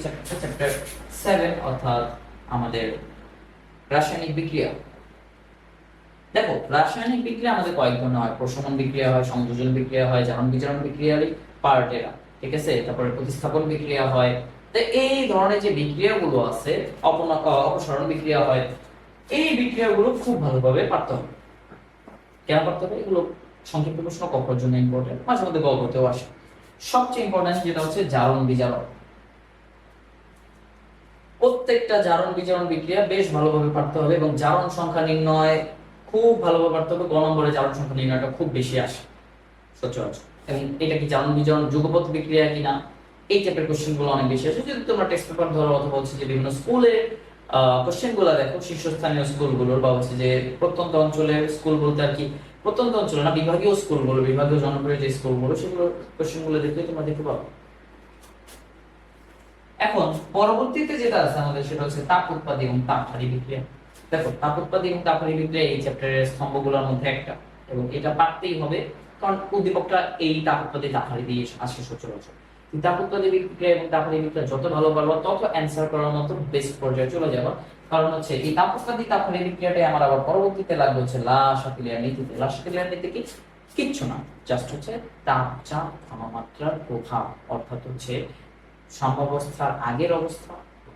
চ্যাপ্টারটা চ্যাপ্টার 7 অর্থাৎ আমাদের রাসায়নিক বিক্রিয়া। দেখো রাসায়নিক বিক্রিয়া আমাদের কয়েক ধরনের হয়, প্রশমন বিক্রিয়া হয়, সংযোজন বিক্রিয়া হয়, জারণ বিজারণ বিক্রিয়ারই পার্ট এরা, ঠিক আছে। তারপরে প্রতিস্থাপন বিক্রিয়া হয়। তো এই ধরনের যে বিক্রিয়াগুলো আছে, অপসারণ বিক্রিয়া হয়, এই বিক্রিয়াগুলো খুব ভালোভাবে পড়তে হবে। কেন পড়তে হবে? এগুলো সংক্ষিপ্ত প্রশ্ন কখনোর জন্য ইম্পর্টেন্ট, মাঝে মধ্যে গল্পতেও আসে। সবচেয়ে ইম্পর্টেন্ট যেটা হচ্ছে জারণ বিজারণ। প্রত্যেকটা জারণ বিজারণ বিক্রিয়া বেশ ভালোভাবে পড়তে হবে এবং জারণ সংখ্যা নির্ণয় খুব ভালোভাবে পড়তে হবে। গ নম্বরে জারণ সংখ্যা নির্ণয়টা খুব বেশি আসে সচরাচর। এবং এটা কি জারণ বিজারণ যুগপৎ বিক্রিয়া কিনা, এই টাইপের কোশ্চেন গুলো অনেক বেশি আসে। যদি তোমরা টেক্সট পেপার ধরো অথবা হচ্ছে যে বিভিন্ন স্কুলে কোশ্চেন গুলো দেখো, শীর্ষস্থানীয় স্কুলগুলোর বা হচ্ছে যে প্রত্যন্ত অঞ্চলের স্কুল বলতে আর কি, প্রত্যন্ত অঞ্চলে না, বিভাগীয় স্কুলগুলো, বিভাগীয় জনপ্রিয় যে স্কুলগুলো, সেগুলো কোশ্চেন গুলো দেখলে তোমরা দেখতে পাবো। এখন পরবর্তীতে যেটা আছে আমাদের সেটা হচ্ছে তাপ উৎপাদী এবং তাপহারী বিক্রিয়া। দেখো তাপ উৎপাদী এবং তাপহারী বিক্রিয়া এই চ্যাপ্টারের স্তম্ভগুলোর মধ্যে একটা, এবং এটা পারতেই হবে কারণ উদ্দীপকটা এই তাপ উৎপাদী তাপহারী দিয়ে আসে সচরাচর। তাপ উৎপাদী বিক্রিয়া এবং তাপহারী বিক্রিয়া যত ভালো পারবো তত অ্যান্সার করার মতো বেস্ট পর্যায়ে চলে যাবো। কারণ হচ্ছে এই তাপ উৎপাদী তাপহারী বিক্রিয়াটাই আমার আবার পরবর্তীতে লাগবে হচ্ছে লা-শাকিলিয়ার নীতিতে। লা-শাকিলিয়ার নীতি কি? কিচ্ছু না, জাস্ট হচ্ছে তাপ চাপ ঘনমাত্রার প্রভাব, অর্থাৎ হচ্ছে সাম্যাবস্থার আগের অবস্থা,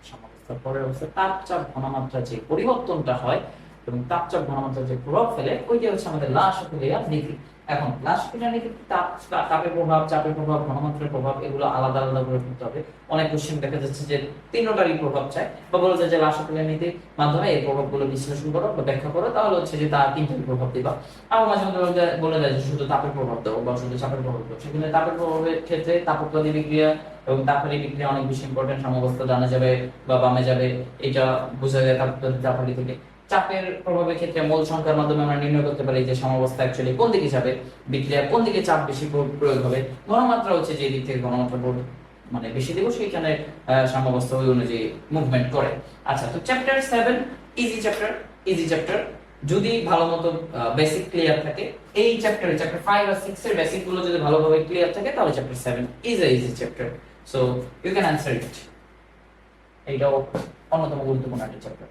সাম্যাবস্থার পরের অবস্থা, তাপচাপ ঘনমাত্রা যে পরিবর্তনটা হয় এবং তাপচাপ ঘনমাত্রা যে প্রভাব ফেলে, ওইটা হচ্ছে আমাদের লা-শাকিলিয়ার নীতি। এখন লা-শাকিলিয়ার নীতি তাপের প্রভাব, চাপের প্রভাব, ঘনমাত্রার প্রভাব এগুলো আলাদা আলাদা করে পড়তে হবে। অনেক কোশ্চেন দেখা যাচ্ছে যে তিনটারই প্রভাব চায়, বা বলা যায় যে লা-শাকিলিয়ার নীতির মাধ্যমে এই প্রভাবগুলো বিশ্লেষণ করো বা ব্যাখ্যা করো, তাহলে হচ্ছে যে তার তিনটারই প্রভাব দিবা। আবার মাঝে মধ্যে বলে দেয় যে শুধু তাপের প্রভাব দাও বা শুধু চাপের প্রভাব দাও, সেখানে তাপের প্রভাবের ক্ষেত্রে তাপ উৎপাদী বিক্রিয়া এবং তাপহারী বিক্রিয়া অনেক বেশি ইম্পর্টেন্ট। সাম্যাবস্থা ডানে যাবে বা বামে যাবে, এটা বোঝা যায় তাপ উৎপাদী তাপহারী থেকে। চাপের প্রভাবের ক্ষেত্রে মোল সংখ্যার মাধ্যমে আমরা নির্ণয় করতে পারি যে সাম্যাবস্থা অ্যাকচুয়ালি কোন দিকে যাবে, বিক্রিয়া কোন দিকে চাপ বেশি প্রয়োগ হবে। ঘনমাত্রা হচ্ছে যে দিক থেকে ঘনমাত্রা মানে বেশি দেব, সেইখানে সাম্যাবস্থা ওই অনুযায়ী মুভমেন্ট করে। আচ্ছা, তো chapter 7 easy chapter, easy chapter যদি ভালো মতো বেসিক ক্লিয়ার থাকে। এই চ্যাপ্টারে চ্যাপ্টার 5 আর 6 এর বেসিক গুলো যদি ভালোভাবে ক্লিয়ার থাকে তাহলে chapter 7 is a easy chapter, so you can answer it. এইটাও অন্যতম গুরুত্বপূর্ণ একটা চ্যাপ্টার।